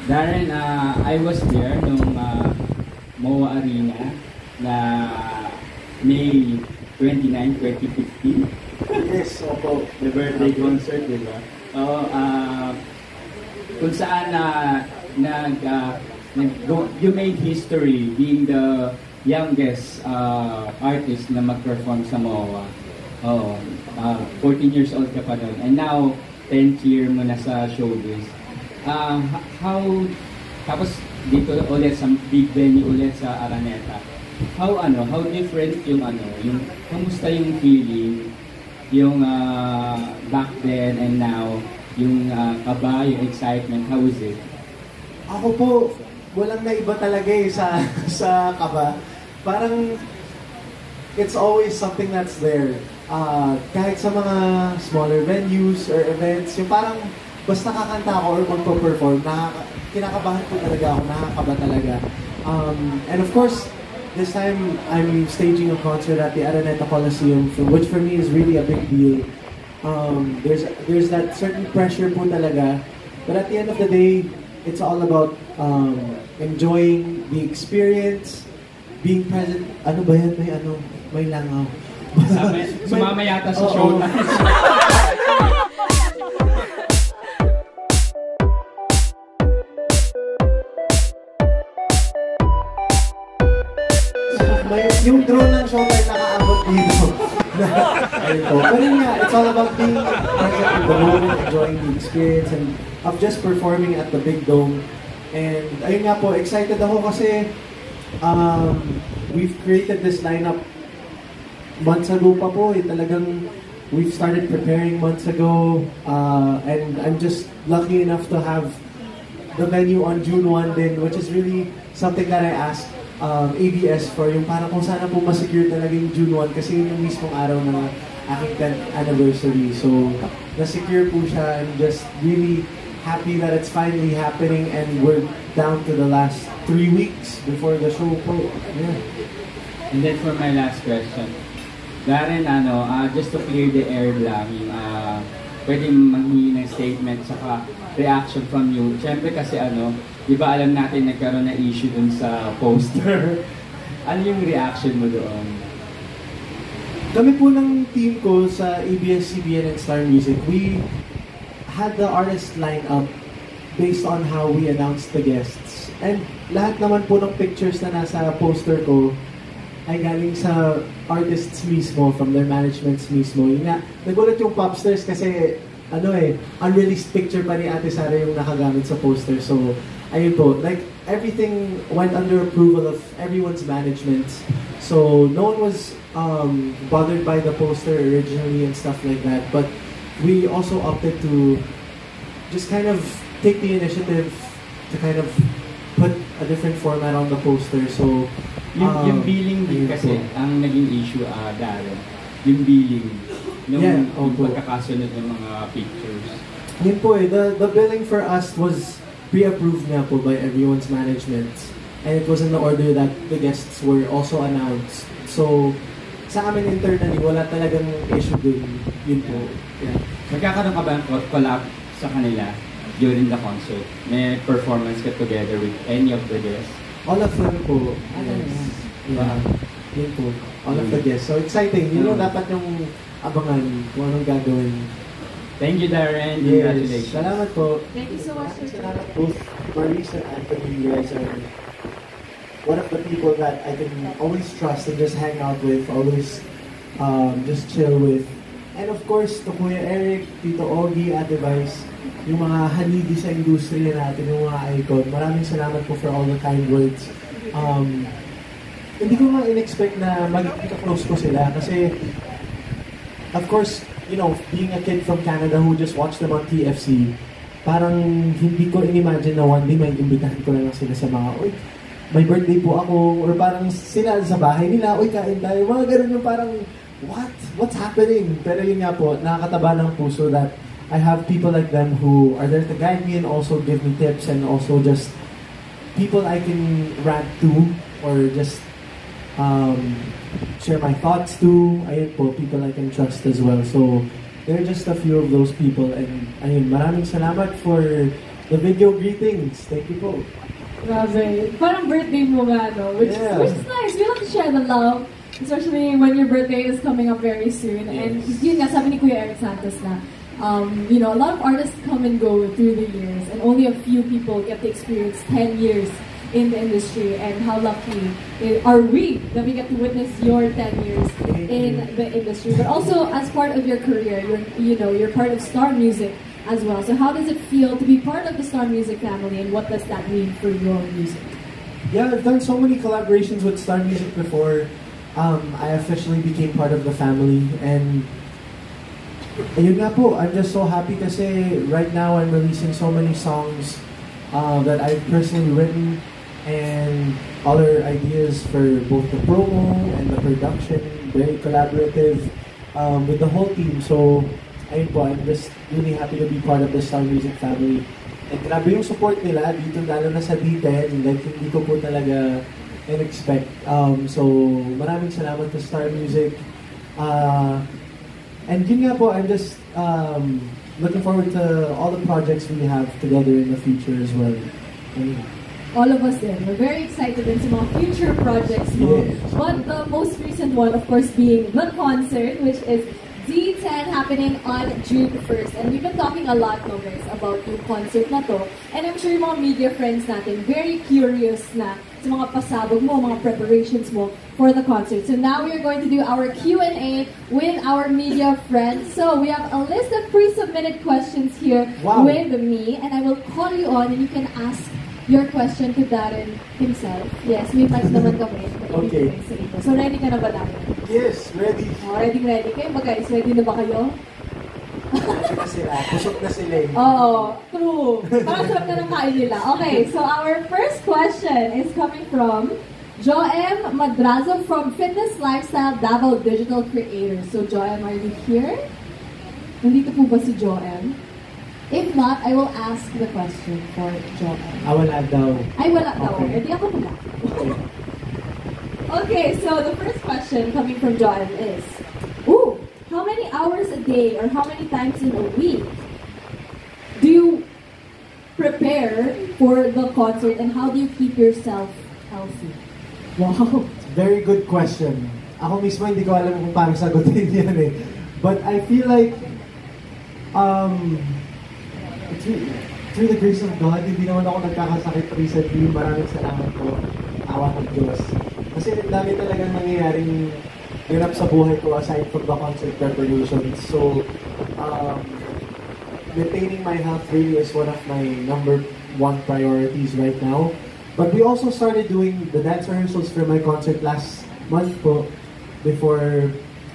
Darren, I was there nung MOA Arena na May 29, 2015. Yes, opo. The birthday concert, di ba? Oo, kung saan you made history being the youngest artist na mag-perform sa MOA. Oh, 14 years old ka pa doon. And now, 10th year mo na sa showbiz. Tapos dito ulit sa big venue ulit sa Araneta. How different yung kamusta yung feeling yung back then and now, yung kaba, yung excitement, how is it? Ako po, walang naiba talaga sa kaba. Parang it's always something that's there. Kahit sa mga smaller venues or events, yung parang basta kakanta ako or magpo-perform, kinakabahan ko talaga ako, nakakaba talaga. And of course, this time I'm staging a concert at the Araneta Coliseum, which for me is really a big deal. There's that certain pressure po talaga, but at the end of the day, it's all about enjoying the experience, being present. Ano ba yan? May langaw. Sumama yata sa show na. Yung drone ng show ay nakaabot dito. Pero yun nga, it's all about being present in the moment, enjoying the experience, and of just performing at the Big Dome. And ayun nga po, excited ako kasi we've created this lineup months ago pa po. Talagang we've started preparing months ago. And I'm just lucky enough to have the venue on June 1 din, which is really something that I asked ABS for, yung para kung sana po ma-secure talaga yung June 1 kasi yun yung mismong araw ng aking 10th anniversary. So, na-secure po siya. I'm just really happy that it's finally happening and we're down to the last 3 weeks before the show po. Yeah. And then for my last question, Darren, just to clear the air lang, pwede manghingi ng statement saka reaction from you. Siyempre kasi di ba alam natin nagkaroon na issue dun sa poster? Ano yung reaction mo doon? Kami po ng team ko sa ABS-CBN and Star Music, we had the artist line up based on how we announced the guests. And lahat naman po ng pictures na nasa poster ko ay galing sa artists mismo, from their managements mismo. Yun nga, nagulat yung Popsters kasi unreleased picture pa ni Ate Sara yung nakagamit sa poster. So, ayun po, like, everything went under approval of everyone's management. So, no one was bothered by the poster originally and stuff like that. But we also opted to just kind of take the initiative to kind of put a different format on the poster. So, yung billing din kasi, ang naging issue, Darren, yung billing. Yung pagkakasunod ng mga pictures. Yun po the billing for us was pre-approved na po by everyone's management. And it was in the order that the guests were also announced. So, sa amin internally, wala talagang issue din. Yun po. Yeah. Magkakaroon ka ba ng collab sa kanila during the concert? May performance ka together with any of the guests? All of them po. Yes. Yeah. Yun po. All of the guests. So, exciting. Yun yung dapat yung abangan kung anong gagawin. Thank you, Darren. Congratulations. Salamat po. Thank you so much. Salamat po. Maurice and Anthony, you guys are one of the people that I can always trust and just hang out with, always just chill with. And of course, to Kuya Eric, Tito Ogie, Ate Vice, yung mga haligi sa industriya natin, yung mga icon. Maraming salamat po for all the kind words. Hindi ko nga in-expect na magkaka-close ko sila kasi of course, being a kid from Canada who just watched them on TFC, parang hindi ko in-imagine na one day may imbitahan ko na lang sila sa mga, may birthday po ako, or parang sila sa bahay nila, kain tayo, mga ganun yung parang, what's happening? Pero yun nga po, nakakataba ng puso that I have people like them who are there to guide me and also give me tips and also just people I can rant to or just share my thoughts to. Ayun po, people I can trust as well. So, they're just a few of those people. And ayun, maraming salamat for the video greetings. Thank you po. Grabe. Parang birthday mo nga, no? Which is nice. We love to share the love. Especially when your birthday is coming up very soon. And yun nga, sabi ni Kuya Eric Santos na, you know, a lot of artists come and go through the years. And only a few people get to experience 10 years in the industry. And how lucky are we that we get to witness your 10 years in the industry. But also, as part of your career, you're part of Star Music as well. So how does it feel to be part of the Star Music family, and what does that mean for your music? Yeah, I've done so many collaborations with Star Music before. I officially became part of the family, and yun nga po, I'm just so happy kasi right now I'm releasing so many songs that I've personally written, and other ideas for both the promo and the production, very collaborative with the whole team. So ayun po, I'm just really happy to be part of the Star Music family. And grabe yung support nila dito, lalo na sa D10, like hindi ko po talaga in-expect. So maraming salamat to Star Music. And yun nga po, I'm just looking forward to all the projects we have together in the future as well. All of us then, we're very excited in some future projects mo. Yes. But the most recent one, of course, being the concert, which is D10 happening on June 1st. And we've been talking a lot, no, guys, about yung concert na to. And I'm sure yung mga media friends natin, very curious na sa mga pasabog mo, mga preparations mo for the concert. So now we are going to do our Q&A with our media friends. So we have a list of pre-submitted questions here with me. And I will call you on and you can ask your question to Darren himself. Yes, may mic naman kami. Okay. So ready ka na ba, Darren? Yes, ready. Ready. Kayo ba, guys? Ready na ba kayo? Ready na sila. Pusok na sila eh. Oo, true. Parang sarap na ng kain nila. Okay, so our first question is coming from Joem Madrazo from Fitness Lifestyle Davao Digital Creators. So Joem, are you here? Nandito po ba si Joem? If not, I will ask the question for Joem. Wala daw. Ay, wala daw. Okay. Hindi ako pula. Okay, so the first question coming from Joem is, how many hours a day or how many times in a week do you prepare for the concert, and how do you keep yourself healthy? Wow. Very good question. Ako mismo hindi ko alam kung paano sagutin yan eh. But I feel like through the grace of God, hindi naman ako nagkakasakit recently. Maraming salamat po. Awa ng Diyos. Kasi dami talagang nangyayaring hirap sa buhay ko aside from the concert preparation. So, maintaining my health really is one of my number one priorities right now. But we also started doing the dance rehearsals for my concert last month po, before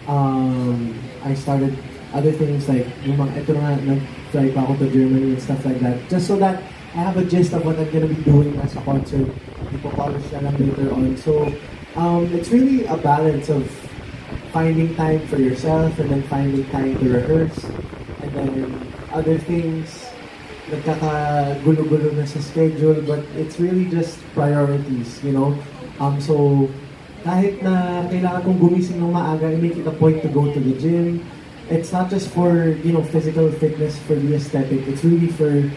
I started other things like yung mga, ito na nag-fly pa ako to Germany and stuff like that. Just so that I have a gist of what I'm gonna be doing as a concert. Ipo-polish na lang later on. So, it's really a balance of finding time for yourself and then finding time to rehearse. And then other things, nagkakagulo-gulo na sa schedule, but it's really just priorities, you know? So, kahit na kailangan kong gumising ng maaga, I make it a point to go to the gym. It's not just for, you know, physical fitness, for the aesthetic. It's really for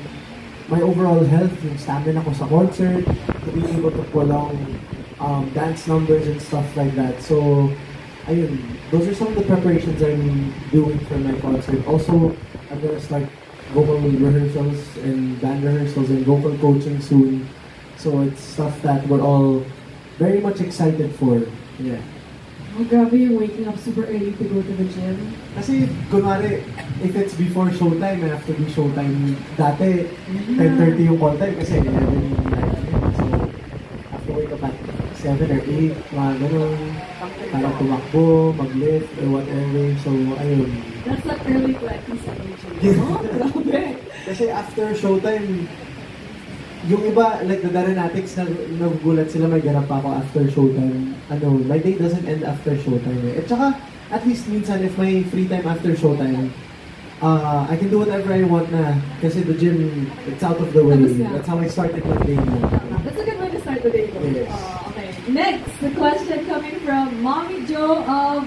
my overall health, yung stamina ko sa concert, to be able to prolong dance numbers and stuff like that. So, ayun, those are some of the preparations I'm doing for my concert. Also, I'm gonna start vocal rehearsals and band rehearsals and vocal coaching soon. So it's stuff that we're all very much excited for. Yeah. Oh, grabe yung waking up super early to go to the gym. Kasi, kunwari, if it's before showtime, I have to be showtime dati, 10:30 yung call time kasi 11 yung live. So, I have to wake up at 7 or 8, mga ganun, para tumakbo, mag-lift, or whatever. So, ayun. That's like early 20s energy. Oh, grabe. Kasi after showtime, yung iba, like the Darenatics, nagugulat sila, may ganap pa ako after showtime. My day doesn't end after showtime eh. At saka, at least minsan, if may free time after showtime, I can do whatever I want na. Kasi the gym, it's out of the way. That's how I started my day now. That's a good way to start the day. Yes. Okay. Next, the question coming from Mommy Jo of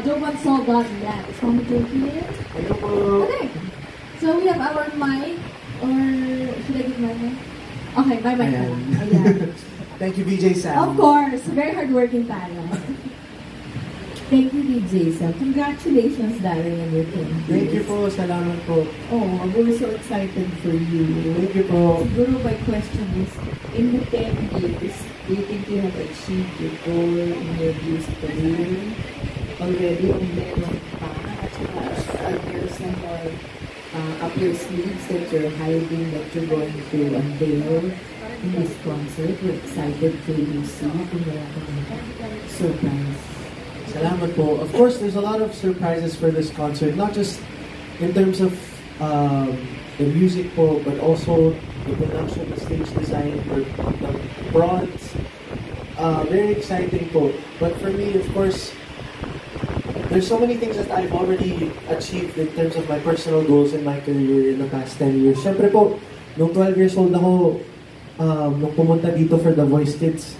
JoeBansol.net. Is Mommy Jo here? Hello po. Okay. So we have our mic, or Should I give my mic? Okay, my mic na lang. Ayan. Ayan. Thank you, VJ Sam. Of course, very hardworking talent. Thank you, DJ Sam. Congratulations, Darren, on your 10 Thank you po. Salamat po. Oh, we're so excited for you. Thank you po. Siguro my question is, in the 10 years, do you think you have achieved your goal in your music career already? O meron pa? At saka, are there some more up your sleeves that you're hiding that you're going to unveil in this concert? We're excited to see kung meron kang surprise. Salamat po. Of course, there's a lot of surprises for this concert. Not just in terms of the music po, but also the production, the stage design, the prods. Very exciting po. But for me, of course, there's so many things that I've already achieved in terms of my personal goals in my career in the past 10 years. Siyempre po, nung 12 years old ako, nung pumunta dito for The Voice Kids,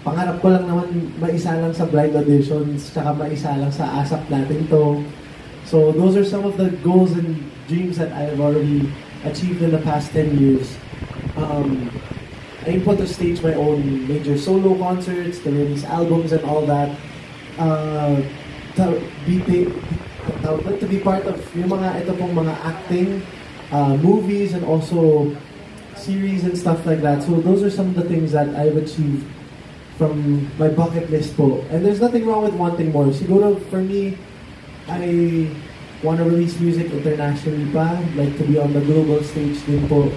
pangarap ko lang naman maisa lang sa blind auditions, tsaka maisa lang sa ASAP natin to. So those are some of the goals and dreams that I've already achieved in the past 10 years. Aim po to stage my own major solo concerts, to release albums and all that. To be part of yung mga ito pong mga acting, movies and also series and stuff like that. So those are some of the things that I've achieved from my bucket list po. And there's nothing wrong with wanting more. Siguro for me, I want to release music internationally pa, like to be on the global stage din po.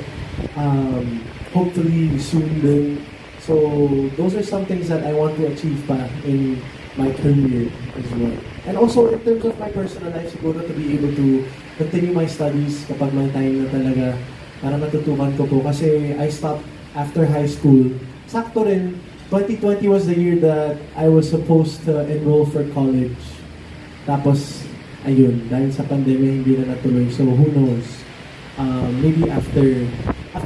Hopefully soon din. So those are some things that I want to achieve pa in my career as well. And also in terms of my personal life, siguro to be able to continue my studies kapag may time na talaga para matutukan ko po. Kasi I stopped after high school. Sakto rin, 2020 was the year that I was supposed to enroll for college. Tapos, ayun, dahil sa pandemya, hindi na natuloy. So, who knows? Maybe after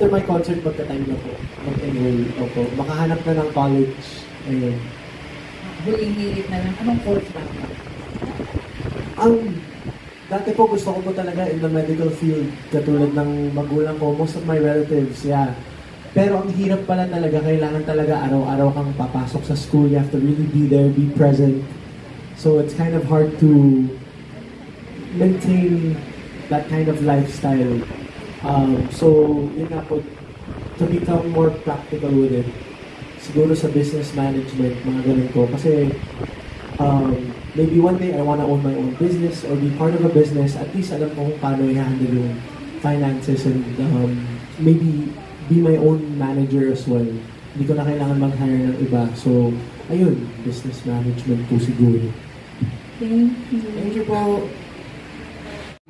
my concert, pagka-time na po, mag-enroll ako. Makahanap na ng college. Ayun. Huling hirit na lang, anong course ba? Dati po gusto ko po talaga in the medical field. Katulad ng magulang ko, most of my relatives, yeah. Pero ang hirap pala talaga, kailangan talaga araw-araw kang papasok sa school. You have to really be there, be present. So it's kind of hard to maintain that kind of lifestyle. So yun nga po, to become more practical with it. Siguro sa business management, mga ganun ko. Kasi maybe one day I wanna own my own business or be part of a business. At least alam ko kung paano i-handle yung finances and maybe be my own manager as well. Hindi ko na kailangan mag-hire ng iba. So, ayun, business management po siguro. Thank you. Thank you po.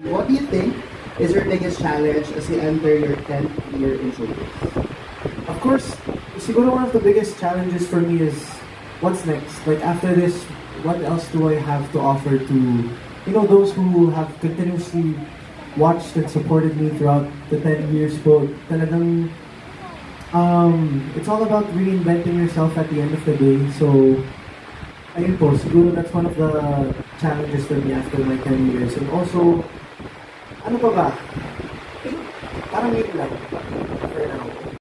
What do you think is your biggest challenge as you enter your 10th year in showbiz? Of course, siguro one of the biggest challenges for me is what's next? Like after this, what else do I have to offer to, you know, those who have continuously watched and supported me throughout the 10 years po. Talagang it's all about reinventing yourself at the end of the day. So, ayun po, siguro that's one of the challenges for me after my 10 years. And also, ano pa ba? Parang yun lang.